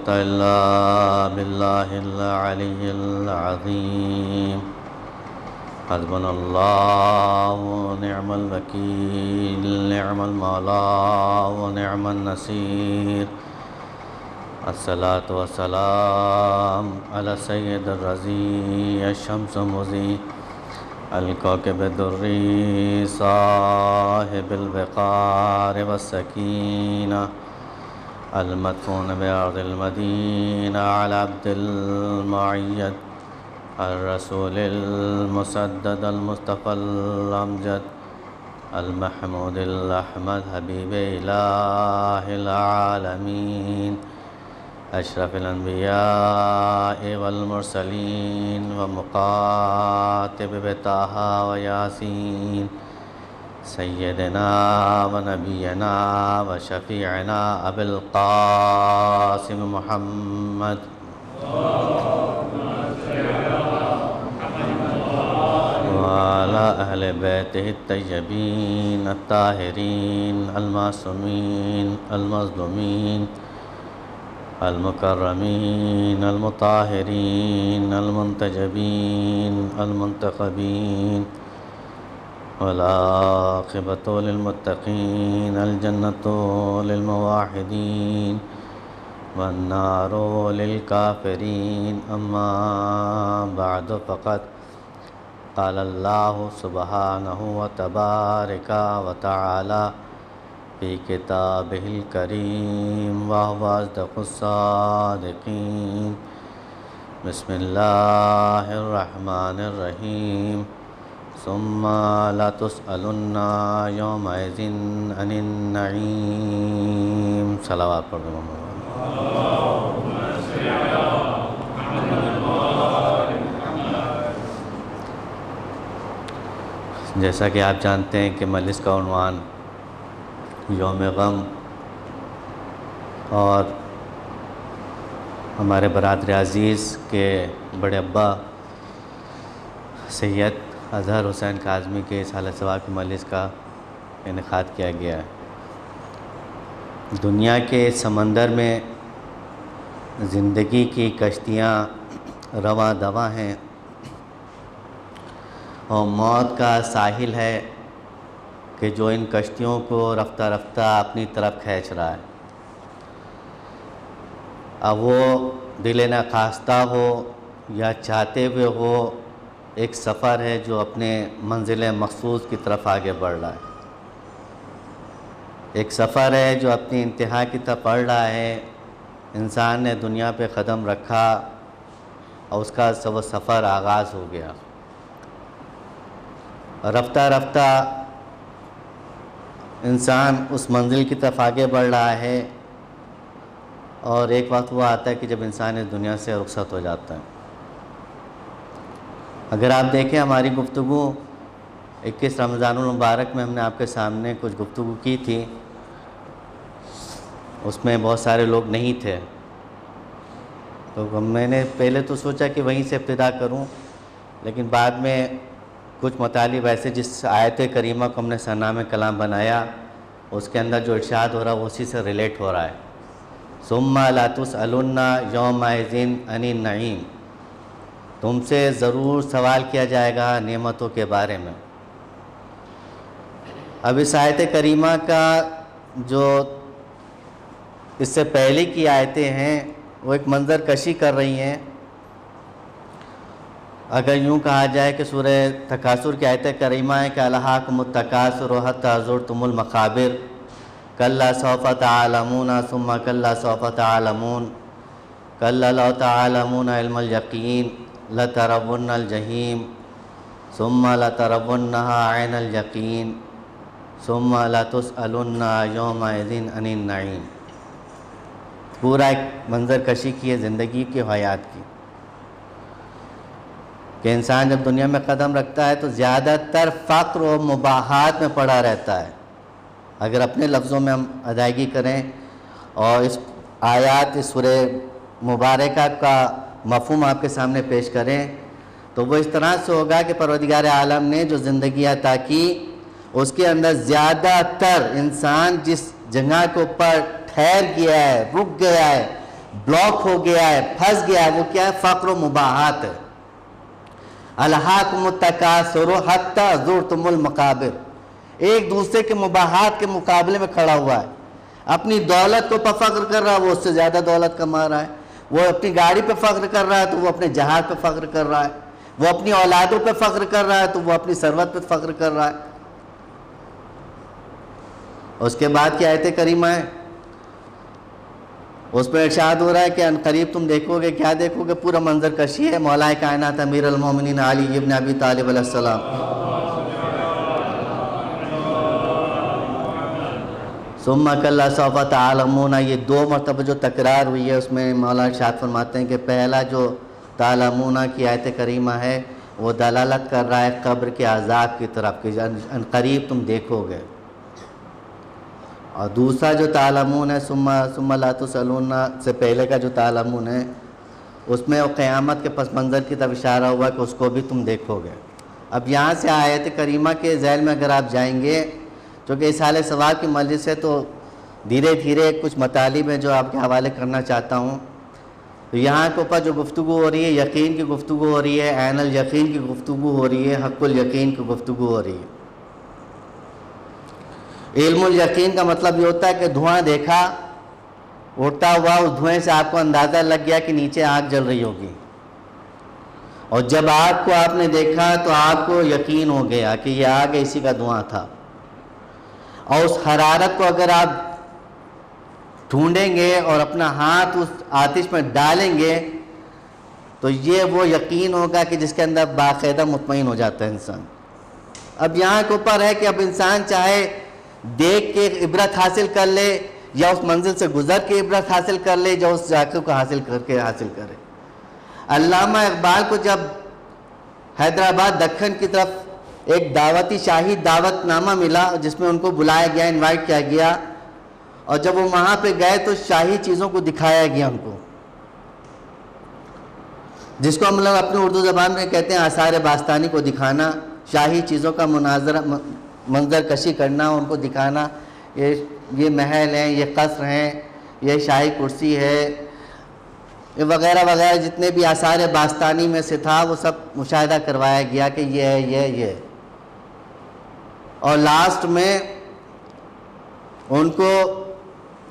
قوة إلا بالله العلي العظيم حسبنا الله ونعم الوكيل نعم المولى ونعم النصير الصلاة والسلام على سيد الرزي الشمس مضيء الكوكب الدري صاحب الوقار والسكينة المدفون بأرض المدينة على عبد المعيد الرسول المسدد المصطفى الأمجد المحمود الأحمد حبيب إله العالمين أشرف الأنبياء والمرسلين ومقاتب بطه وياسين سيدنا ونبينا وشفيعنا أبي القاسم محمد وعلى أهل بيته الطيبين الطاهرين المعصومين المظلومين المكرمين المطهرين المنتجبين المنتخبين والعاقبة للمتقين الجنة للموحدين والنار للكافرين أما بعد فقد قال الله سبحانه وتبارك وتعالى في كتابه الكريم وهو أصدق الصادقين بسم الله الرحمن الرحيم ثم لا تسألن يومئذ عن النعيم صلوات پڑھ دو جیسا کہ آپ جانتے ہیں کہ مجلس کا عنوان یوم غم اور ہمارے برادر عزیز کے بڑے ابا سید اظہر حسین کاظمی کے سالہ ثواب کی مجلس کا انعقاد کیا گیا ہے۔ دنیا کے سمندر میں زندگی کی کشتیاں رواں دواں ہیں اور موت کا ساحل ہے کہ جو ان کشتیوں کو رفتہ رفتہ اپنی طرف کھینچ رہا ہے۔ اب وہ دل ناخواستہ ہو یا چاہتے ہوئے ہو، ایک سفر ہے جو اپنے منزل مخصوص کی طرف آگے بڑھ رہا ہے، ایک سفر ہے جو اپنی انتہا کی طرف بڑھ رہا ہے۔ انسان نے دنیا پہ قدم رکھا اور اس کا وہ سفر آغاز ہو گیا۔ رفتہ رفتہ انسان اس منزل کی طرف آگے بڑھ رہا ہے اور ایک وقت وہ آتا ہے کہ جب انسان اس دنیا سے رخصت ہو جاتا ہے۔ اگر آپ دیکھیں ہماری گفتگو 21 رمضان المبارک میں ہم نے آپ کے سامنے کچھ گفتگو کی تھی، اس میں بہت سارے لوگ نہیں تھے، تو میں نے پہلے تو سوچا کہ وہیں سے ابتدا کروں، لیکن بعد میں کچھ مطالب ایسے جس آیت کریمہ کو ہم نے سرنامہ کلام بنایا اس کے اندر جو ارشاد ہو رہا ہے اسی سے ریلیٹ ہو رہا ہے۔ ثم لا تسألن یومئذ عن النعیم، تم سے ضرور سوال کیا جائے گا نعمتوں کے بارے میں۔ اب اس آیت کریمہ کا جو اس سے پہلے کی آیتیں ہیں وہ ایک منظر کشی کر رہی ہیں۔ اگر یوں کہا جائے کہ سورہ تکاثر کی آیت کریمہ ہے کہ الہاکم التکاثر حتی زرتم المقابر کلا سوف تعلمون ثم کلا سوف تعلمون کلا لو تعلمون علم الیقین لترون الجحیم ثم لترونها عین الیقین ثم لتسألن یومئذ عن النعیم۔ پورا ایک منظر کشی کی ہے زندگی کی، حیات کی، کہ انسان جب دنیا میں قدم رکھتا ہے تو زیادہ تر فقر و مباحات میں پڑا رہتا ہے۔ اگر اپنے لفظوں میں ہم ادائیگی کریں اور اس آیات اس سورہ مبارکہ کا مفہوم آپ کے سامنے پیش کریں تو وہ اس طرح سے ہوگا کہ پروردگار عالم نے جو زندگی عطا کی اس کے اندر زیادہ تر انسان جس جگہ کے اوپر ٹھہر گیا ہے، رک گیا ہے، بلاک ہو گیا ہے، پھنس گیا ہے، وہ کیا ہے؟ فقر و مباحات ہے۔ الہاکم التکاثر حتی زرتم المقابر، ایک دوسرے کے مباحات کے مقابلے میں کھڑا ہوا ہے، اپنی دولت کو فخر کر رہا ہے، وہ اس سے زیادہ دولت کما رہا ہے، وہ اپنی گاڑی پہ فخر کر رہا ہے تو وہ اپنے جہاز پہ فخر کر رہا ہے، وہ اپنی اولادوں پہ فخر کر رہا ہے تو وہ اپنی ثروت پہ فخر کر رہا ہے۔ اس کے بعد کی آیت کریمہ ہے، اس پہ ارشاد ہو رہا ہے کہ ان قریب تم دیکھو گے، کیا دیکھو گے؟ پورا منظر کشی ہے مولا کائنات امیر المومنین علی ابن ابی طالب علیہ السلام، ثم کلا سوف تعلمون، یہ 2 مرتبہ جو تکرار ہوئی ہے اس میں مولا ارشاد فرماتے ہیں کہ پہلا جو تعلمون کی آیت کریمہ ہے وہ دلالت کر رہا ہے قبر کے عذاب کی طرف کہ ان قریب تم دیکھو گے، اور دوسرا جو تعلمون ہے ثم لا تسألون سے پہلے کا جو تعلمون ہے اس میں وہ قیامت کے پس منظر کی طرف اشارہ ہوا کہ اس کو بھی تم دیکھو گے۔ اب یہاں سے آیت کریمہ کے ذیل میں اگر آپ جائیں گے، چونکہ اصحال ثواب کی مجلس سے تو دھیرے دھیرے کچھ مطالب ہیں جو آپ کے حوالے کرنا چاہتا ہوں۔ تو یہاں کے اوپر جو گفتگو ہو رہی ہے یقین کی گفتگو ہو رہی ہے، عین الیقین کی گفتگو ہو رہی ہے، حق الیقین کی گفتگو ہو رہی ہے۔ علم الیقین کا مطلب یہ ہوتا ہے کہ دھواں دیکھا اڑتا ہوا، اس دھوئیں سے آپ کو اندازہ لگ گیا کہ نیچے آگ جل رہی ہوگی، اور جب آگ کو آپ نے دیکھا تو آپ کو یقین ہو گیا کہ یہ آگ اسی کا دھواں تھا، اور اس حرارت کو اگر آپ ڈھونڈیں گے اور اپنا ہاتھ اس آتش میں ڈالیں گے تو یہ وہ یقین ہوگا کہ جس کے اندر باقاعدہ مطمئن ہو جاتا ہے انسان۔ اب یہاں کے اوپر ہے کہ اب انسان چاہے دیکھ کے عبرت حاصل کر لے یا اس منزل سے گزر کے عبرت حاصل کر لے یا اس ذاکر کو حاصل کرے۔ علامہ اقبال کو جب حیدرآباد دکن کی طرف ایک دعوتی شاہی دعوت نامہ ملا جس میں ان کو بلایا گیا، انوائٹ کیا گیا، اور جب وہ وہاں پہ گئے تو شاہی چیزوں کو دکھایا گیا ان کو، جس کو ہم لوگ اپنے اردو زبان میں کہتے ہیں آثار باستانی کو دکھانا، شاہی چیزوں کا منظر کشی کرنا، ان کو دکھانا، یہ محل ہیں، یہ قصر ہیں، یہ شاہی کرسی ہے، یہ وغیرہ وغیرہ جتنے بھی آثار باستانی میں سے تھا وہ سب مشاہدہ کروایا گیا کہ یہ ہے یہ، اور لاسٹ میں ان کو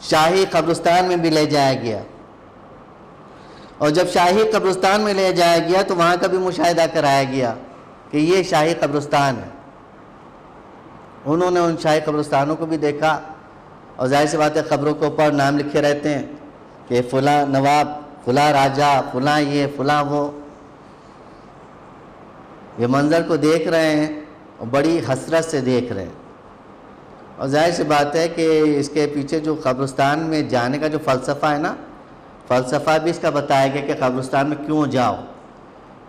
شاہی قبرستان میں بھی لے جایا گیا، اور جب شاہی قبرستان میں لے جایا گیا تو وہاں کا بھی مشاہدہ کرایا گیا کہ یہ شاہی قبرستان ہے۔ انہوں نے ان شاہی قبرستانوں کو بھی دیکھا، اور ظاہر سی بات ہے قبروں کے اوپر نام لکھے رہتے ہیں کہ فلاں نواب، فلاں راجہ، فلاں یہ، فلاں وہ، یہ منظر کو دیکھ رہے ہیں اور بڑی حسرت سے دیکھ رہے ہیں۔ اور ظاہر سی بات ہے کہ اس کے پیچھے جو قبرستان میں جانے کا جو فلسفہ ہے نا، فلسفہ بھی اس کا بتایا گیا کہ قبرستان میں کیوں جاؤ،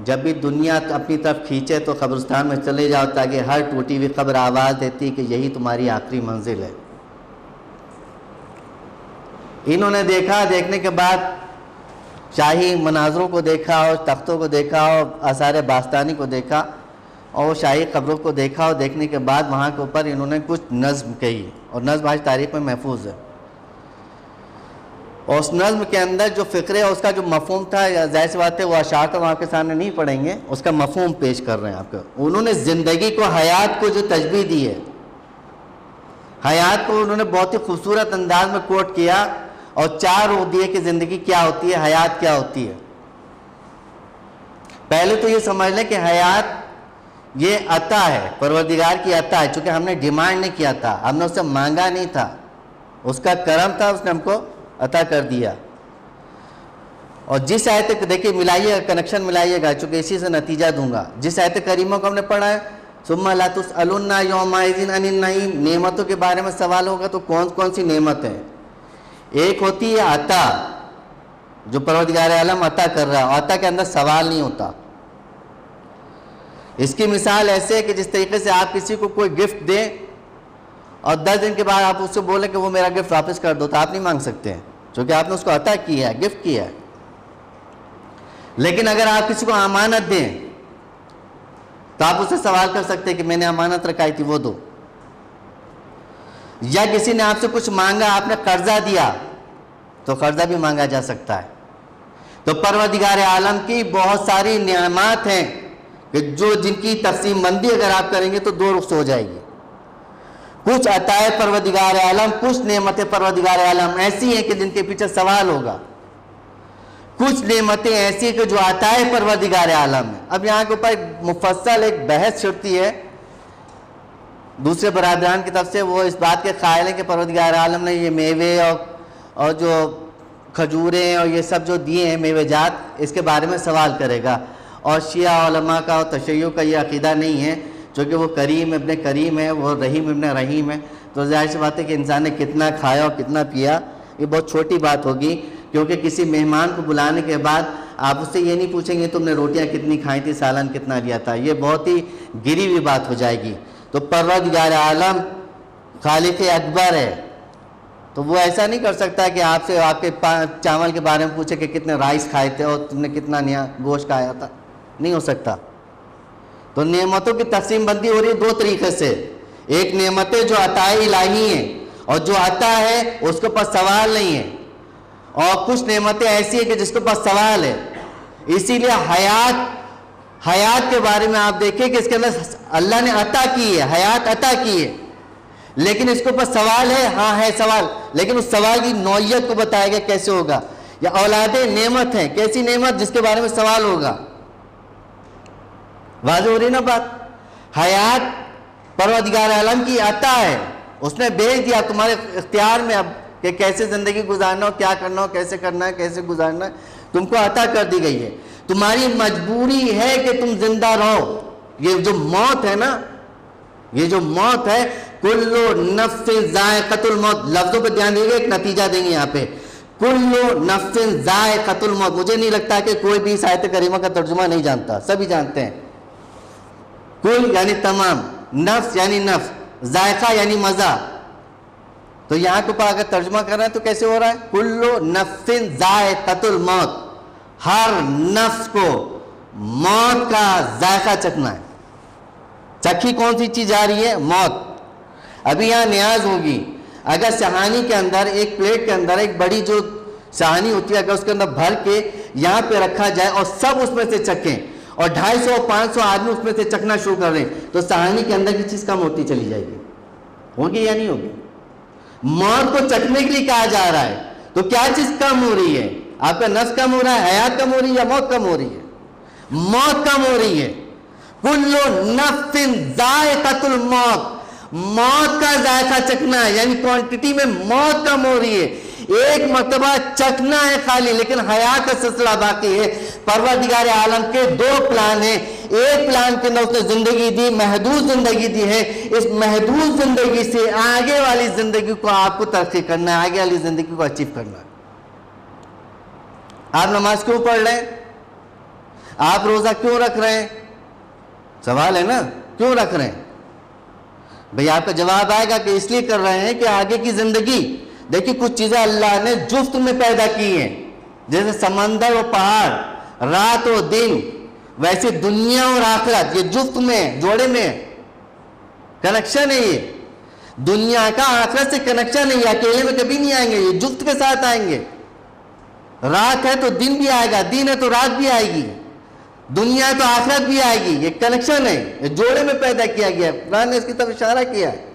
جب بھی دنیا اپنی طرف کھینچے تو قبرستان میں چلے جاؤ، تاکہ ہر ٹوٹی ہوئی قبر آواز دیتی کہ یہی تمہاری آخری منزل ہے۔ انہوں نے دیکھا، دیکھنے کے بعد شاہی مناظروں کو دیکھا اور تختوں کو دیکھا اور آثار باستانی کو دیکھا اور شاہی قبروں کو دیکھا، اور دیکھنے کے بعد وہاں کے اوپر انہوں نے کچھ نظم کہی، اور نظم آج تاریخ میں محفوظ ہے، اور اس نظم کے اندر جو فقرے اور اس کا جو مفہوم تھا، ظاہر سی بات ہے وہ اشعار تو آپ کے سامنے نہیں پڑھیں گے، اس کا مفہوم پیش کر رہے ہیں آپ کو۔ انہوں نے زندگی کو، حیات کو جو تشبیہ دی ہے، حیات کو انہوں نے بہت ہی خوبصورت انداز میں کوٹ کیا اور 4 رخ دیے کہ زندگی کیا ہوتی ہے، حیات کیا ہوتی ہے۔ پہلے تو یہ سمجھ لیں کہ حیات یہ عطا ہے، پروردگار کی عطا ہے، چونکہ ہم نے ڈیمانڈ نہیں کیا تھا، ہم نے اس سے مانگا نہیں تھا، اس کا کرم تھا، اس نے ہم کو عطا کر دیا۔ اور جس آیت، دیکھیں ملائیے، کنیکشن ملائیے گا، چونکہ اسی سے نتیجہ دوں گا، جس آیت کریمہ کو ہم نے پڑھا ہے ثم لا تسألن یومئذ عن النعیم، نعمتوں کے بارے میں سوال ہوگا تو کون کون سی نعمت ہیں؟ ایک ہوتی ہے عطا، جو پروردگار عالم عطا کر رہا ہے، اور عطا کے اندر سوال نہیں ہوتا۔ اس کی مثال ایسے ہے کہ جس طریقے سے آپ کسی کو کوئی گفٹ دیں اور 10 دن کے بعد آپ اس سے بولیں کہ وہ میرا گفٹ واپس کر دو، تو آپ نہیں مانگ سکتے ہیں، چونکہ آپ نے اس کو عطا کیا ہے، گفٹ کیا ہے۔ لیکن اگر آپ کسی کو امانت دیں تو آپ اس سے سوال کر سکتے ہیں کہ میں نے امانت رکھائی تھی وہ دو، یا کسی نے آپ سے کچھ مانگا، آپ نے قرضہ دیا تو قرضہ بھی مانگا جا سکتا ہے۔ تو پروردگار عالم کی بہت ساری نعمات ہیں کہ جن کی تقسیم بندی اگر آپ کریں گے تو دو رخ سے ہو جائے گی۔ کچھ عطائے پروردگار عالم، کچھ نعمتیں پروردگار عالم ایسی ہیں کہ جن کے پیچھے سوال ہوگا، کچھ نعمتیں ایسی ہیں کہ جو عطائے پروردگار عالم ہیں۔ اب یہاں کے اوپر مفصل ایک بحث چھڑتی ہے دوسرے برادران کی طرف سے، وہ اس بات کے قائل ہیں کہ پروردگار عالم نے یہ میوے اور جو کھجوریں اور یہ سب جو دیے ہیں میوے جات، اس کے بارے میں سوال کرے گا۔ اور شیعہ علماء کا اور تشیع کا یہ عقیدہ نہیں ہے، چونکہ وہ کریم ابن کریم ہے، وہ رحیم ابن رحیم ہے، تو ظاہر سی بات ہے کہ انسان نے کتنا کھایا اور کتنا پیا یہ بہت چھوٹی بات ہوگی، کیونکہ کسی مہمان کو بلانے کے بعد آپ اس سے یہ نہیں پوچھیں گے تم نے روٹیاں کتنی کھائی تھی، سالن کتنا لیا تھا، یہ بہت ہی گری ہوئی بات ہو جائے گی۔ تو پروردگار عالم خالق اکبر ہے، تو وہ ایسا نہیں کر سکتا کہ آپ سے آپ کے چاول کے بارے میں پوچھے کہ کتنے رائس کھائے تھے اور تم نے کتنا نیا گوشت کھایا تھا، نہیں ہو سکتا۔ تو نعمتوں کی تقسیم بندی ہو رہی ہے دو طریقے سے، ایک نعمتیں جو عطائے الہی ہیں اور جو عطا ہے اس کے پاس سوال نہیں ہے، اور کچھ نعمتیں ایسی ہیں کہ جس کے پاس سوال ہے۔ اسی لیے حیات کے بارے میں آپ دیکھیں کہ اس کے اندر اللہ نے عطا کی ہے، حیات عطا کی ہے، لیکن اس کے اوپر سوال ہے، ہاں ہے سوال، لیکن اس سوال کی نوعیت کو بتایا گیا کیسے ہوگا۔ یا اولادیں نعمت ہیں، کیسی نعمت جس کے بارے میں سوال ہوگا۔ واضح ہو رہی نا بات؟ حیات پروردگار عالم کی عطا ہے، اس نے بھیج دیا تمہارے اختیار میں اب کہ کیسے زندگی گزارنا ہو، کیا کرنا ہو، کیسے کرنا ہے، کیسے گزارنا ہے، تم کو عطا کر دی گئی ہے۔ تمہاری مجبوری ہے کہ تم زندہ رہو۔ یہ جو موت ہے نا، یہ جو موت ہے، کلو نفس ذائقۃ الموت، لفظوں پہ دھیان دیجیے، ایک نتیجہ دیں گے یہاں پہ، کلو نفس ذائقۃ الموت۔ مجھے نہیں لگتا کہ کوئی بھی اس آیت کریمہ کا ترجمہ نہیں جانتا، سبھی جانتے ہیں۔ کل یعنی تمام، نفس یعنی نفس، ذائقہ یعنی مزہ۔ تو یہاں کے اوپر اگر ترجمہ کر رہے ہیں تو کیسے ہو رہا ہے؟ کلو نفس ذائقۃ الموت، ہر نفس کو موت کا ذائقہ چکھنا ہے۔ چکھی کون سی چیز آ رہی ہے؟ موت۔ ابھی یہاں نیاز ہوگی، اگر صحانی کے اندر ایک پلیٹ کے اندر ایک بڑی جو صحانی ہوتی ہے اگر اس کے اندر بھر کے یہاں پہ رکھا جائے اور سب اس میں سے چکھیں اور 250-500 آدمی اس میں سے چکھنا شروع کر رہے ہیں تو صحانی کے اندر کی چیز کم ہوتی چلی جائے گی، ہوگی یا نہیں ہوگی؟ موت کو چکھنے کے لیے کہا جا رہا ہے، تو کیا چیز کم ہو رہی ہے؟ آپ کا نفس کم ہو رہا ہے، حیات کم ہو رہی ہے یا موت کم ہو رہی ہے؟ موت کم ہو رہی ہے۔ کلو نفس ذائقۃ الموت، موت کا ذائقہ چکھنا ہے، یعنی کوانٹٹی میں موت کم ہو رہی ہے۔ ایک مرتبہ چکھنا ہے خالی، لیکن حیات کا سلسلہ باقی ہے۔ پروردگار عالم کے دو پلان ہیں، ایک پلان کے اندر اس نے زندگی دی، محدود زندگی دی ہے، اس محدود زندگی سے آگے والی زندگی کو آپ کو ترقی کرنا ہے، آگے والی زندگی کو اچیو کرنا ہے۔ آپ نماز کیوں پڑھ رہے ہیں؟ آپ روزہ کیوں رکھ رہے ہیں؟ سوال ہے نا، کیوں رکھ رہے ہیں؟ بھئی آپ کا جواب آئے گا کہ اس لیے کر رہے ہیں کہ آگے کی زندگی، دیکھیں کچھ چیزیں اللہ نے جفت میں پیدا کی ہیں، جیسے سمندر و پہاڑ، رات و دن، ویسے دنیا اور آخرت، یہ جفت میں، جوڑے میں کنیکشن ہے۔ یہ دنیا کا آخرت سے کنیکشن ہے، یہ اکیلے میں کبھی نہیں آئیں گے، یہ جفت کے ساتھ آئیں گے۔ رات ہے تو دن بھی آئے گا، دن ہے تو رات بھی آئے گی، دنیا ہے تو آخرت بھی آئے گی، یہ کنیکشن ہے، یہ جوڑے میں پیدا کیا گیا ہے۔ قرآن نے اس کی طرف اشارہ کیا ہے۔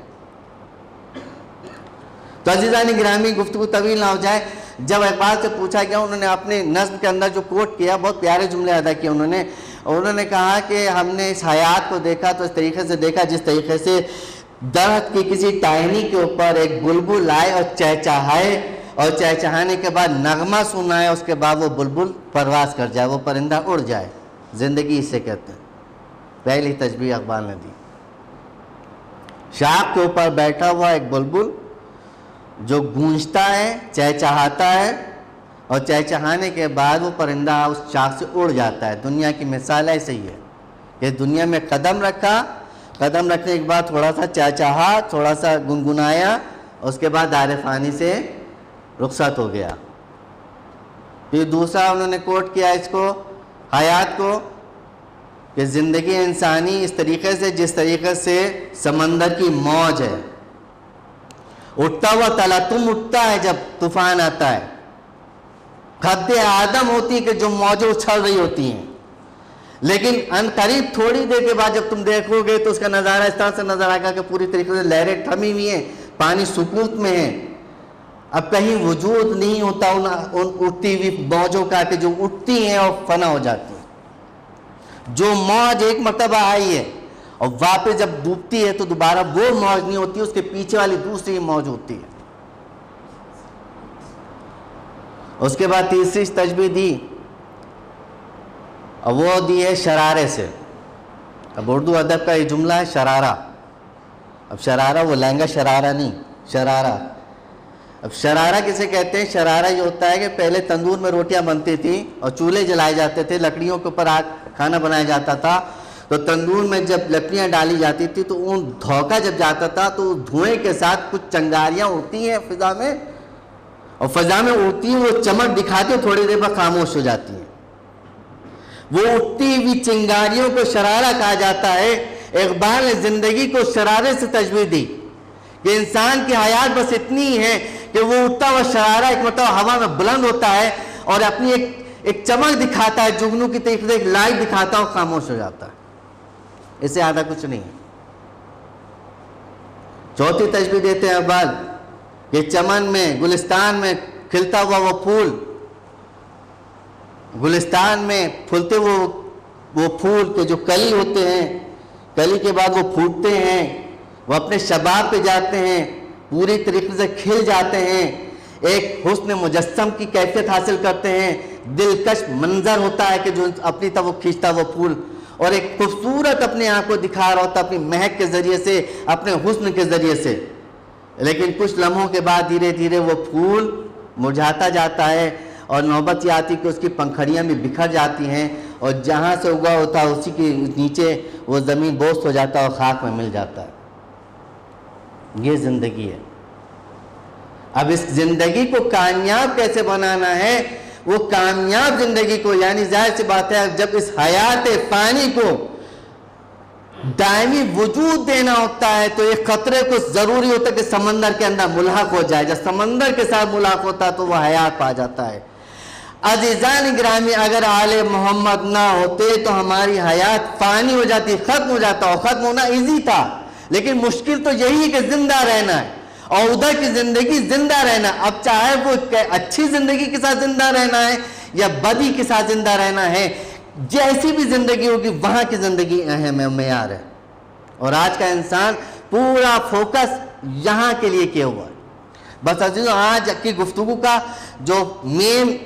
تو عزیزان گرامی، گفتگو طویل نہ ہو جائے، جب اقبال سے پوچھا گیا، انہوں نے اپنے نظم کے اندر جو کوٹ کیا، بہت پیارے جملے ادا کیے انہوں نے کہا کہ ہم نے اس حیات کو دیکھا تو اس طریقے سے دیکھا جس طریقے سے درخت کی کسی ٹہنی کے اوپر ایک بلبل آئے اور چہچہائے، اور چہچہانے کے بعد نغمہ سنائے، اس کے بعد وہ بلبل پرواز کر جائے، وہ پرندہ اڑ جائے۔ زندگی اسے کہتے ہیں۔ پہلی تشبیہ اقبال نے دی، شاخ کے اوپر بیٹھا ہوا ایک بلبل جو گونجتا ہے، چہچہاتا ہے، اور چہچہانے کے بعد وہ پرندہ اس شاخ سے اڑ جاتا ہے۔ دنیا کی مثال ایسے ہی ہے کہ دنیا میں قدم رکھا، قدم رکھنے کے بعد تھوڑا سا چہچہا، تھوڑا سا گنگنایا، اس کے بعد دار فانی سے رخصت ہو گیا۔ پھر دوسرا انہوں نے کوٹ کیا اس کو، حیات کو، کہ زندگی انسانی اس طریقے سے جس طریقے سے سمندر کی موج ہے، اٹھتا ہوا تلاتم اٹھتا ہے جب طوفان آتا ہے، خد آدم ہوتی ہے کہ جو موجیں اچھل رہی ہوتی ہیں، لیکن ان قریب تھوڑی دیر کے بعد جب تم دیکھو گے تو اس کا نظارہ اس طرح سے نظر آئے گا کہ پوری طریقے سے لہریں تھمی ہوئی ہیں، پانی سکوت میں ہے، اب کہیں وجود نہیں ہوتا ان اٹھتی ہوئی موجوں کا کہ جو اٹھتی ہیں اور فنا ہو جاتی ہیں۔ جو موج ایک مرتبہ آئی ہے اور واپس جب ڈوبتی ہے تو دوبارہ وہ موج نہیں ہوتی، اس کے پیچھے والی دوسری موج ہوتی ہے۔ اس کے بعد تیسری تشبیہ دی، اور وہ دی ہے شرارے سے۔ اب اردو ادب کا یہ جملہ ہے شرارہ۔ اب شرارہ وہ لہنگا شرارہ نہیں، شرارہ۔ اب شرارہ کسے کہتے ہیں؟ شرارہ یہ ہوتا ہے کہ پہلے تندور میں روٹیاں بنتی تھیں اور چولہے جلائے جاتے تھے، لکڑیوں کے اوپر کھانا بنایا جاتا تھا، تو تندور میں جب لکڑیاں ڈالی جاتی تھی تو ان دھوکہ جب جاتا تھا تو دھوئیں کے ساتھ کچھ چنگاریاں اڑتی ہیں فضا میں، اور فضا میں اڑتی ہیں، وہ چمک دکھاتی ہیں، تھوڑی دیر بعد خاموش ہو جاتی ہیں۔ وہ اٹھتی ہوئی چنگاریوں کو شرارہ کہا جاتا ہے۔ اقبال نے زندگی کو شرارے سے تشبیہ دی کہ انسان کی حیات بس اتنی ہے کہ وہ اٹھتا ہوا شرارہ ایک مرتبہ ہوا میں بلند ہوتا ہے اور اپنی ایک چمک دکھاتا ہے، جگنو کی طریقے سے ایک لائٹ دکھاتا ہے اور خاموش ہو جاتا ہے، اس سے زیادہ کچھ نہیں ہے۔ چوتھی تشبیہ دیتے ہیں اقبال کہ چمن میں، گلستان میں کھلتا ہوا وہ پھول، گلستان میں پھولتے وہ پھول کے جو کلی ہوتے ہیں، کلی کے بعد وہ پھوٹتے ہیں، وہ اپنے شباب پہ جاتے ہیں، پوری طریقے سے کھل جاتے ہیں، ایک حسن مجسم کی کیفیت حاصل کرتے ہیں، دلکش منظر ہوتا ہے کہ جو اپنی طرف وہ کھینچتا وہ پھول، اور ایک خوبصورت اپنے آپ کو دکھا رہا ہوتا اپنی مہک کے ذریعے سے، اپنے حسن کے ذریعے سے، لیکن کچھ لمحوں کے بعد دھیرے دھیرے وہ پھول مرجھاتا جاتا ہے اور نوبت یہ آتی کہ اس کی پنکھڑیاں بھی بکھر جاتی ہیں اور جہاں سے اگا ہوتا ہے اسی کے نیچے وہ زمین بوس ہو جاتا ہے اور خاک میں مل جاتا ہے۔ یہ زندگی ہے۔ اب اس زندگی کو کامیاب کیسے بنانا ہے؟ وہ کامیاب زندگی کو، یعنی ظاہر سی بات ہے جب اس حیات فانی کو دائمی وجود دینا ہوتا ہے تو ایک خطرے کو ضروری ہوتا ہے کہ سمندر کے اندر ملحق ہو جائے، جب سمندر کے ساتھ ملحق ہوتا ہے تو وہ حیات پا جاتا ہے۔ عزیزان گرامی، اگر آل محمد نہ ہوتے تو ہماری حیات فانی ہو جاتی، ختم ہو جاتا، اور ختم ہونا ایزی تھا، لیکن مشکل تو یہی ہے کہ زندہ رہنا ہے، اور ادھر کی زندگی زندہ رہنا، اب چاہے وہ اچھی زندگی کے ساتھ زندہ رہنا ہے یا بدی کے ساتھ زندہ رہنا ہے، جیسی بھی زندگی ہوگی وہاں کی زندگی اہم ہے، معیار ہے، اور آج کا انسان پورا فوکس یہاں کے لیے کیا ہوا ہے۔ بس عزیزوں، آج کی گفتگو کا جو مین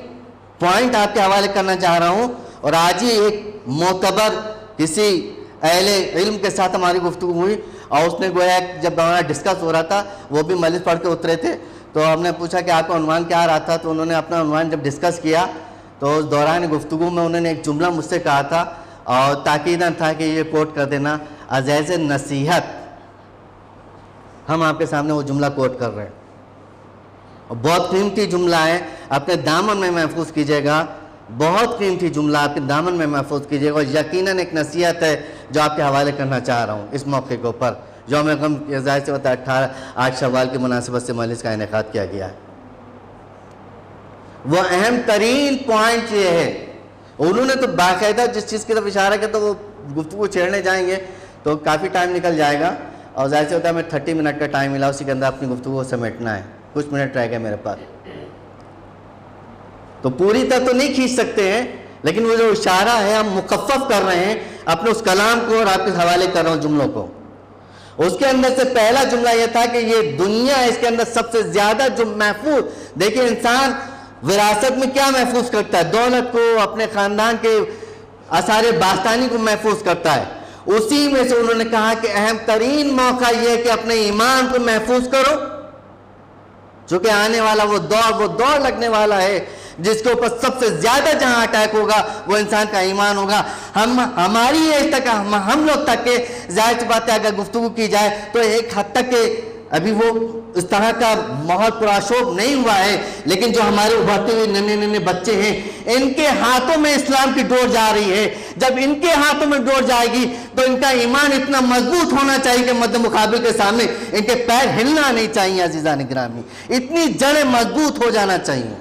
پوائنٹ آپ کے حوالے کرنا چاہ رہا ہوں، اور آج ہی ایک معتبر کسی اہل علم کے ساتھ ہماری گفتگو ہوئی، اور اس نے گویا جب ہمارا ڈسکس ہو رہا تھا وہ بھی مجلس پڑھ کے اترے تھے، تو ہم نے پوچھا کہ آپ کا عنوان کیا رہا تھا، تو انہوں نے اپنا عنوان جب ڈسکس کیا تو اس دوران گفتگو میں انہوں نے ایک جملہ مجھ سے کہا تھا، اور تاکیداً تھا کہ یہ کوٹ کر دینا، عزیز نصیحت ہم آپ کے سامنے وہ جملہ کوٹ کر رہے ہیں، اور بہت قیمتی جملہ ہے، اپنے دامن میں محفوظ کیجئے گا، بہت قیمتی جملہ آپ کے دامن میں محفوظ کیجئے گا، اور یقیناً ایک نصیحت ہے جو آپ کے حوالے کرنا چاہ رہا ہوں اس موقع کے اوپر، یوم غم ظاہر سے ہوتا ہے 8 شوال کی مناسبت سے مجلس کا انعقاد کیا گیا ہے۔ وہ اہم ترین پوائنٹ یہ ہے، انہوں نے تو باقاعدہ جس چیز کی طرف اشارہ کیا تو وہ گفتگو چھیڑنے جائیں گے تو کافی ٹائم نکل جائے گا، اور ظاہر سے ہوتا ہے ہمیں 30 منٹ کا ٹائم ملا، اسی کے اندر اپنی گفتگو کو سمیٹنا ہے، کچھ منٹ رہ گئے میرے پاس، تو پوری طرح تو نہیں کھینچ سکتے ہیں، لیکن وہ جو اشارہ ہے ہم مخفف کر رہے ہیں اپنے اس کلام کو، اور آپ کے حوالے کر رہا ہوں جملوں کو۔ اس کے اندر سے پہلا جملہ یہ تھا کہ یہ دنیا ہے، اس کے اندر سب سے زیادہ جو محفوظ، دیکھیں انسان وراثت میں کیا محفوظ کرتا ہے؟ دولت کو، اپنے خاندان کے آثار باستانی کو محفوظ کرتا ہے، اسی میں سے انہوں نے کہا کہ اہم ترین موقع یہ ہے کہ اپنے ایمان کو محفوظ کرو، چونکہ آنے والا وہ دور لگنے والا ہے جس کے اوپر سب سے زیادہ جہاں اٹیک ہوگا وہ انسان کا ایمان ہوگا۔ ہماری ایج تک، ہم لوگ تک کہ ظاہر سی بات ہے اگر گفتگو کی جائے تو ایک حد تک کہ ابھی وہ اس طرح کا ماحول پرآشوب نہیں ہوا ہے، لیکن جو ہمارے ابھرتے ہوئے ننے بچے ہیں ان کے ہاتھوں میں اسلام کی ڈور جا رہی ہے، جب ان کے ہاتھوں میں ڈور جائے گی تو ان کا ایمان اتنا مضبوط ہونا چاہیے کہ مد مقابل کے سامنے ان کے پیر ہلنا نہیں چاہیے۔ عزیزان گرامی، اتنی جڑیں مضبوط ہو جانا چاہیے،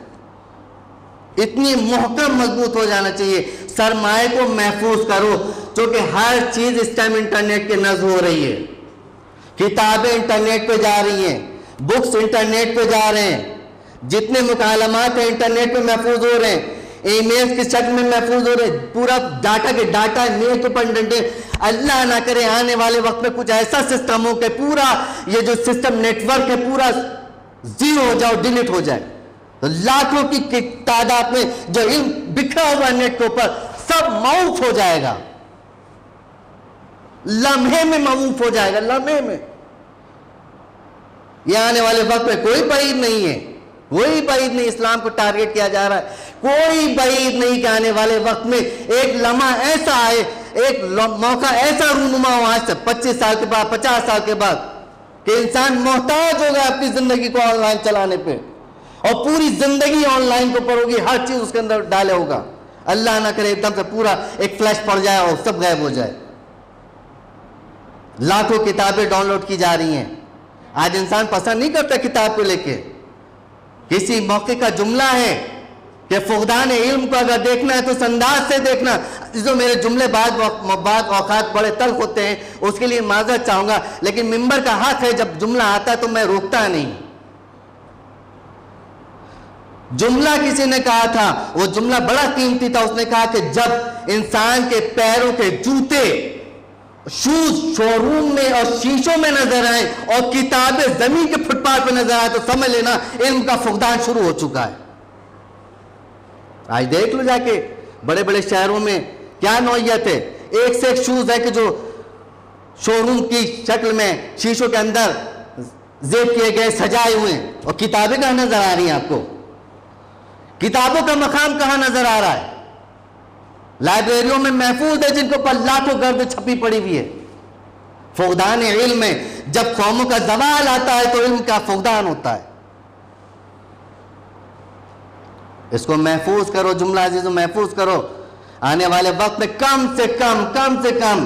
اتنی محکم مضبوط ہو جانا چاہیے. سرمایہ کو محفوظ کرو، چونکہ ہر چیز اس ٹائم انٹرنیٹ کے نصب ہو رہی ہے. کتابیں انٹرنیٹ پہ جا رہی ہیں، بکس انٹرنیٹ پہ جا رہے ہیں، جتنے مکالمات ہیں انٹرنیٹ پہ محفوظ ہو رہے ہیں، ای میل کی شکل میں محفوظ ہو رہے ہیں، پورا ڈاٹا کے ڈاٹا میل کے اوپر. اللہ نہ کرے آنے والے وقت میں کچھ ایسا سسٹم ہو کہ پورا یہ جو سسٹم نیٹ ورک ہے پورا زیرو ہو جائے، ڈیلیٹ ہو جائے، تو لاکھوں کی تعداد میں جو علم بکھرا ہوا نیٹ کے اوپر سب معوف ہو جائے گا، لمحے میں معوف ہو جائے گا، لمحے میں. یہ آنے والے وقت میں کوئی بعید نہیں ہے، کوئی بعید نہیں. اسلام کو ٹارگٹ کیا جا رہا ہے، کوئی بعید نہیں کہ آنے والے وقت میں ایک لمحہ ایسا آئے، ایک موقع ایسا رونما ہو آج سے 25 سال کے بعد، 50 سال کے بعد، کہ انسان محتاج ہوگا اپنی زندگی کو آن لائن چلانے پہ، اور پوری زندگی آن لائن کے اوپر ہوگی، ہر چیز اس کے اندر ڈالے ہوگا. اللہ نہ کرے ایک دم سے پورا ایک فلیش پڑ جائے اور سب غائب ہو جائے. لاکھوں کتابیں ڈاؤن لوڈ کی جا رہی ہیں. آج انسان پسند نہیں کرتا کتاب کو لے کے. کسی موقع کا جملہ ہے کہ فقدان علم کو اگر دیکھنا ہے تو اس انداز سے دیکھنا. جو میرے جملے بعض اوقات بڑے تلخ ہوتے ہیں، اس کے لیے معذرت چاہوں گا، لیکن ممبر کا حق ہے جب جملہ آتا ہے تو میں روکتا نہیں. جملہ کسی نے کہا تھا، وہ جملہ بڑا قیمتی تھا. اس نے کہا کہ جب انسان کے پیروں کے جوتے شوز شو روم میں اور شیشوں میں نظر آئیں اور کتابیں زمین کے فٹ پاتھ پہ نظر آئے تو سمجھ لینا علم کا فقدان شروع ہو چکا ہے. آج دیکھ لو جا کے بڑے بڑے شہروں میں کیا نوعیت ہے. ایک سے ایک شوز ہے کہ جو شو روم کی شکل میں شیشوں کے اندر زیب کیے گئے، سجائے ہوئے ہیں، اور کتابیں کہاں نظر آ رہی ہیں آپ کو؟ کتابوں کا مقام کہاں نظر آ رہا ہے؟ لائبریریوں میں محفوظ ہے جن کے اوپر لاکھوں گرد چھپی پڑی ہوئی ہے. فقدان علم میں جب قوموں کا زوال آتا ہے تو علم کا فقدان ہوتا ہے. اس کو محفوظ کرو، جملہ عزیزو محفوظ کرو. آنے والے وقت میں کم سے کم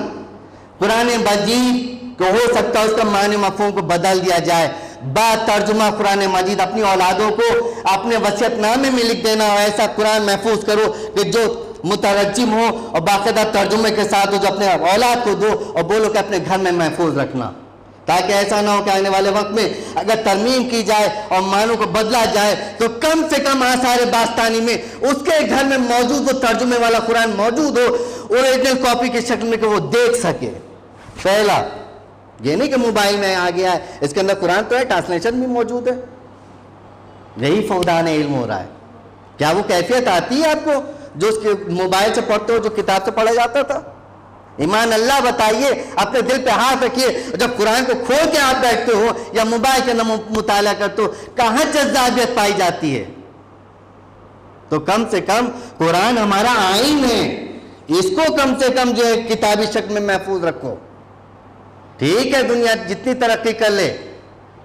قرآن مجید کو ہو سکتا ہے اس کا معنی مفہوم کو بدل دیا جائے. بعد ترجمہ قرآن مجید اپنی اولادوں کو اپنے وصیت نامے میں لکھ دینا، اور ایسا قرآن محفوظ کرو کہ جو مترجم ہو اور باقاعدہ ترجمے کے ساتھ ہو، جو اپنے اولاد کو دو اور بولو کہ اپنے گھر میں محفوظ رکھنا، تاکہ ایسا نہ ہو کہ آنے والے وقت میں اگر ترمیم کی جائے اور معنوں کو بدلا جائے تو کم سے کم آثار باستانی میں اس کے گھر میں موجود وہ ترجمے والا قرآن موجود ہو، اوریجنل کاپی کی شکل میں کہ وہ دیکھ سکے. پہلا یہ نہیں کہ موبائل میں آ گیا ہے، اس کے اندر قرآن تو ہے، ٹرانسلیشن بھی موجود ہے. یہی فقدان علم ہو رہا ہے. کیا وہ کیفیت آتی ہے آپ کو جو اس کے موبائل سے پڑھتے ہو، جو کتاب سے پڑھا جاتا تھا؟ ایمان اللہ بتائیے، اپنے دل پہ ہاتھ رکھیے، جب قرآن کو کھول کے آپ بیٹھتے ہو یا موبائل کے اندر مطالعہ کرتے ہو، کہاں جذابیت پائی جاتی ہے؟ تو کم سے کم قرآن ہمارا آئین ہے، اس کو کم سے کم جو ہے کتابی شکل میں محفوظ رکھو. ٹھیک ہے دنیا جتنی ترقی کر لے،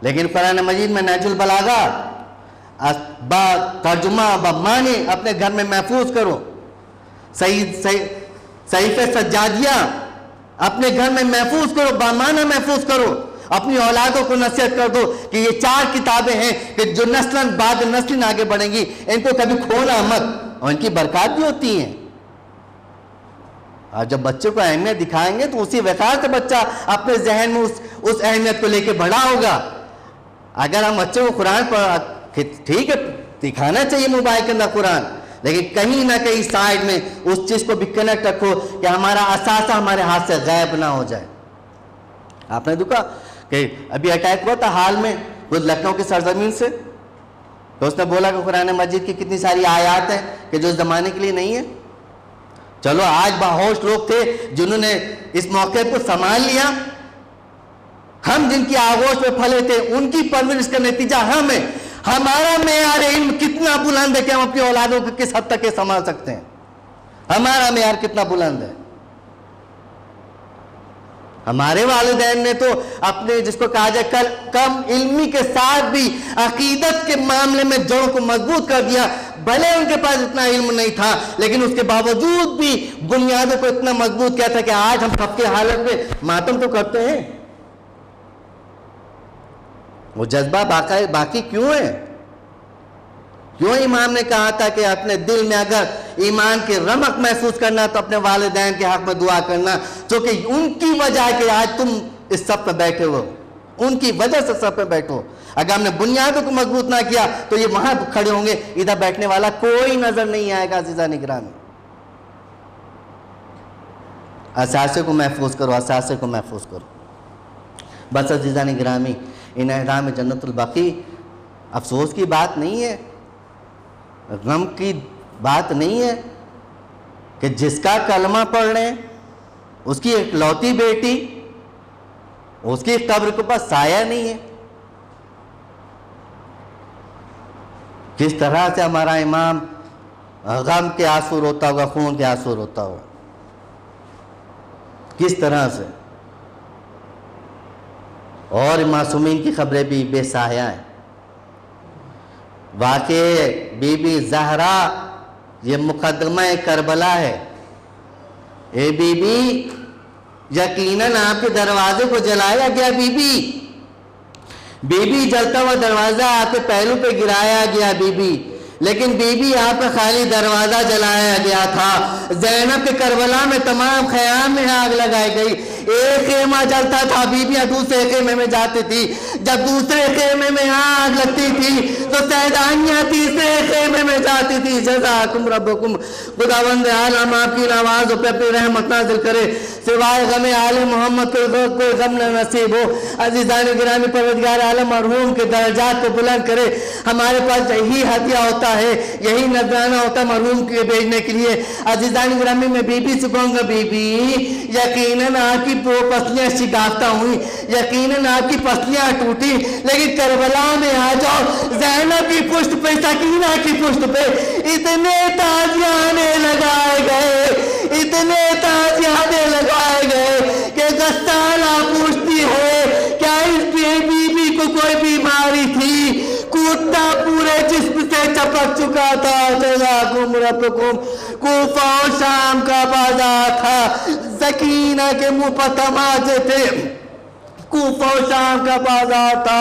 لیکن قرآن مجید میں نہج البلاغہ ترجمہ معنی اپنے گھر میں محفوظ کرو. صحیفہ سجادیہ اپنے گھر میں محفوظ کرو، بامعنی محفوظ کرو. اپنی اولادوں کو نصیحت کر دو کہ یہ 4 کتابیں ہیں کہ جو نسلاً بعد نسلیں آگے بڑھیں گی، ان کو کبھی کھونا مت، اور ان کی برکات بھی ہوتی ہیں. اور جب بچوں کو اہمیت دکھائیں گے تو اسی وقار سے بچہ اپنے ذہن میں اس اہمیت کو لے کے بڑا ہوگا. اگر ہم بچوں کو قرآن پر ٹھیک ہے دکھانا چاہیے موبائل کے اندر قرآن، لیکن کہیں نہ کہیں سائڈ میں اس چیز کو بھی کنیکٹ رکھو کہ ہمارا اثاثہ ہمارے ہاتھ سے غائب نہ ہو جائے. آپ نے دیکھا کہ ابھی اٹیک ہوا تھا حال میں خود لکھنؤ کی سرزمین سے، تو اس نے بولا کہ قرآن مجید کی کتنی ساری آیات ہیں کہ جو اس زمانے کے لیے نہیں ہے. چلو آج باہوش لوگ تھے جنہوں نے اس موقع کو سنبھال لیا. ہم جن کی آغوش میں پھلے تھے ان کی پرورش کا نتیجہ ہم ہیں. ہمارا معیار علم کتنا بلند ہے کہ ہم اپنی اولادوں کو کس حد تک یہ سنبھال سکتے ہیں. ہمارا معیار کتنا بلند ہے. ہمارے والدین نے تو اپنے جس کو کہا جائے کم علمی کے ساتھ بھی عقیدت کے معاملے میں جڑوں کو مضبوط کر دیا. بھلے ان کے پاس اتنا علم نہیں تھا لیکن اس کے باوجود بھی بنیادوں کو اتنا مضبوط کیا تھا کہ آج ہم سب کے حالت میں ماتم تو کرتے ہیں. وہ جذبہ باقی کیوں ہے؟ کیوں امام نے کہا تھا کہ اپنے دل میں اگر ایمان کی رمق محسوس کرنا تو اپنے والدین کے حق میں دعا کرنا، چونکہ ان کی وجہ ہے کہ آج تم اس صف پہ بیٹھے ہو، ان کی وجہ سے صف پہ بیٹھو۔ اگر ہم نے بنیادوں کو مضبوط نہ کیا تو یہ وہاں کھڑے ہوں گے، ادھر بیٹھنے والا کوئی نظر نہیں آئے گا۔ عزیزان گرامی، اثاثے کو محفوظ کرو، اثاثے کو محفوظ کرو۔ بس عزیزان گرامی، ان احرام جنت البقیع افسوس کی بات نہیں ہے، غم کی بات نہیں ہے کہ جس کا کلمہ پڑھ رہے ہیں اس کی اکلوتی بیٹی، اس کی قبر کے پاس سایہ نہیں ہے۔ کس طرح سے ہمارا امام غم کے آنسو روتا ہوگا، خون کے آنسو روتا ہوگا، کس طرح سے۔ اور معصومین کی خبریں بھی بے سایہ ہیں۔ واقع بی بی زہرا یہ مقدمہ کربلا ہے۔ اے بی بی، یقیناً آپ کے دروازے کو جلایا گیا، بی بی جلتا ہوا دروازہ آپ کے پہلو پہ گرایا گیا، بی بی، لیکن بی بی آپ کا خالی دروازہ جلایا گیا تھا۔ زینب کے کربلا میں تمام خیام میں آگ لگائی گئی، ایک خیمہ جلتا تھا، بیویاں دوسرے خیمے میں جاتی تھی، جب دوسرے خیمے میں آگ لگتی تھی تو سیدانیاں تیسرے خیمے میں جاتی تھی۔ جزاکم ربکم، خداوند عالم آپ کی نوازوں پہ اپنی رحمت نازل کرے، سوائے غم آل محمد کوئی غم نہ نصیب ہو۔ عزیزان گرامی، پروردگار عالم مرحوم کے درجات کو بلند کرے۔ ہمارے پاس یہی ہدیہ ہوتا ہے، یہی نذرانہ ہوتا ہے مرحوم کے بھیجنے کے لیے۔ عزیزان گرامی، میں بی بی سے کہوں گا، بی بی یقیناً آپ کی پسلیاں شکافتہ ہوئی، یقیناً آپ کی پسلیاں ٹوٹی، لیکن کربلا میں آ جاؤ، زینب کی پشت پہ، سکینہ کی پشت پہ اتنے تازیانے لگائے گئے، اتنے تازیانے لگائے گئے کہ غسالہ پوچھتی ہے کیا اس بی بی کو کوئی بیماری تھی؟ کوٹا پورے جسم سے چپک چکا تھا۔ جزاکم ربکم، کوفہ و شام کا بازار تھا، سکینہ کے منہ پر تماچے تھے، کوفہ و شام کا بازار تھا،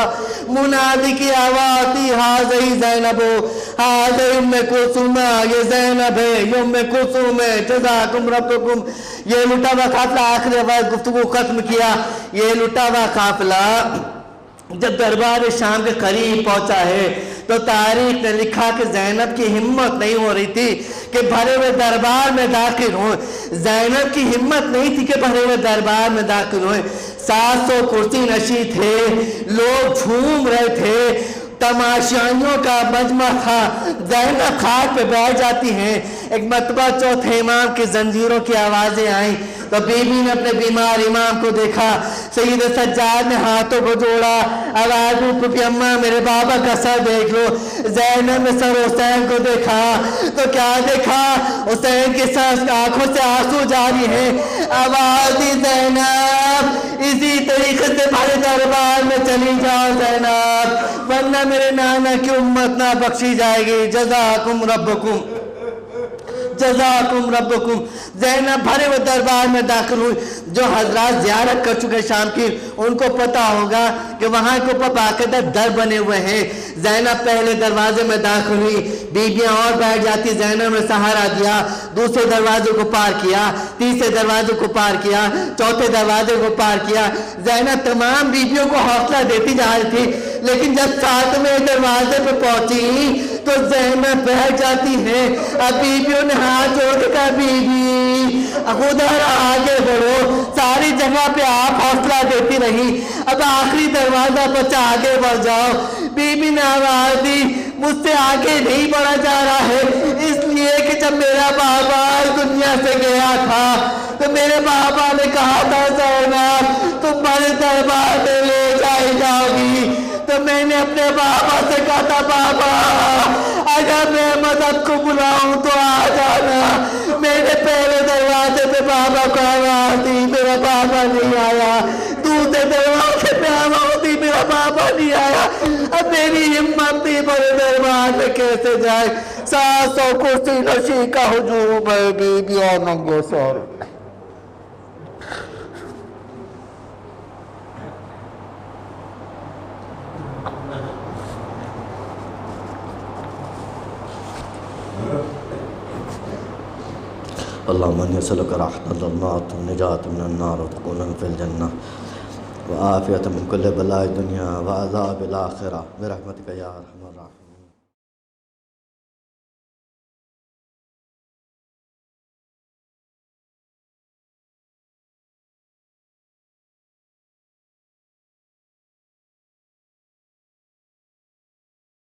منادی کی آواز تھی، حاضر زینب ہو، حاضر ام کلثوم، یہ زینب ہے، یہ ام کلثوم ہے۔ جزاکم ربکم۔ یہ لٹا ہوا قافلہ، آخری آواز گفتگو ختم کیا، یہ لٹا ہوا قافلہ جب دربار شام کے قریب پہنچا ہے تو تاریخ نے لکھا کہ زینب کی ہمت نہیں ہو رہی تھی کہ بھرے ہوئے دربار میں داخل ہوں، زینب کی ہمت نہیں تھی کہ بھرے ہوئے دربار میں داخل ہوئیں۔ 700 کرسی نشیں تھے، لوگ جھوم رہے تھے، تماشائیوں کا مجمع تھا۔ زینب خاک پہ بیٹھ جاتی ہیں۔ ایک مرتبہ چوتھے امام کی زنجیروں کی آوازیں آئیں تو بی بی نے اپنے بیمار امام کو دیکھا، سید سجاد نے ہاتھوں کو جوڑا، آواز میں پھوپھی اماں میرے بابا کا سر دیکھ لو۔ زینب نے سر حسین کو دیکھا تو کیا دیکھا؟ حسین کے سر آنکھوں سے آنسو جاری ہیں۔ آواز دی، زینب اسی طریقے سے بھرے دربار میں چلی جاؤ زینب، ورنہ میرے نانا کی امت نہ بخشی جائے گی۔ جزاکم ربکم، جزاکم ربکم۔ زینب بھرے ہوئے دربار میں داخل ہوئی۔ جو حضرات زیارت کر چکے شام کی ان کو پتا ہوگا کہ وہاں کے اوپر باقاعدہ در بنے ہوئے ہیں۔ زینب پہلے دروازے میں داخل ہوئی، بیویاں اور بیٹھ جاتی، زینب نے سہارا دیا، دوسرے دروازے کو پار کیا، تیسرے دروازے کو پار کیا، چوتھے دروازے کو پار کیا۔ زینب تمام بیویوں کو حوصلہ دیتی جا رہی تھی، لیکن جب 7ویں دروازے پہ پہنچی تو زینب بیٹھ جاتی ہے۔ اب بیویوں نے ہاتھ جوڑ کے کہا، بی بی خدا آگے بڑھو، ساری جگہ پہ آپ حوصلہ دیتی رہی، اب آخری دروازہ بچا، آگے بڑھ جاؤ۔ بی بی نے آواز دی، مجھ سے آگے نہیں بڑھا جا رہا ہے، اس لیے کہ جب میرا بابا دنیا سے گیا تھا تو میرے بابا نے کہا تھا زینب تم بڑے دربار میں لے جائی جاؤ گی، تو میں نے اپنے بابا سے کہا تھا بابا اگر میں مدد کو بلاؤں تو آ جانا۔ میں نے پہلے دروازے پہ بابا کو آواز دی، میرا بابا نہیں آیا، دوسرے دروازے پہ آواز دی، میرا بابا نہیں آیا۔ اب میری ہمت نہیں، بڑے دربار میں کیسے جائے؟ 700 کرسی نشیں کا ہجوم ہے، بیویاں ننگے سر۔ اللهم انی اسألک راحة الموت والنجاة من النار ودخولا في الجنة وعافیة من كل بلاء الدنيا وعذاب الآخرة برحمتك يا أرحم الراحمين.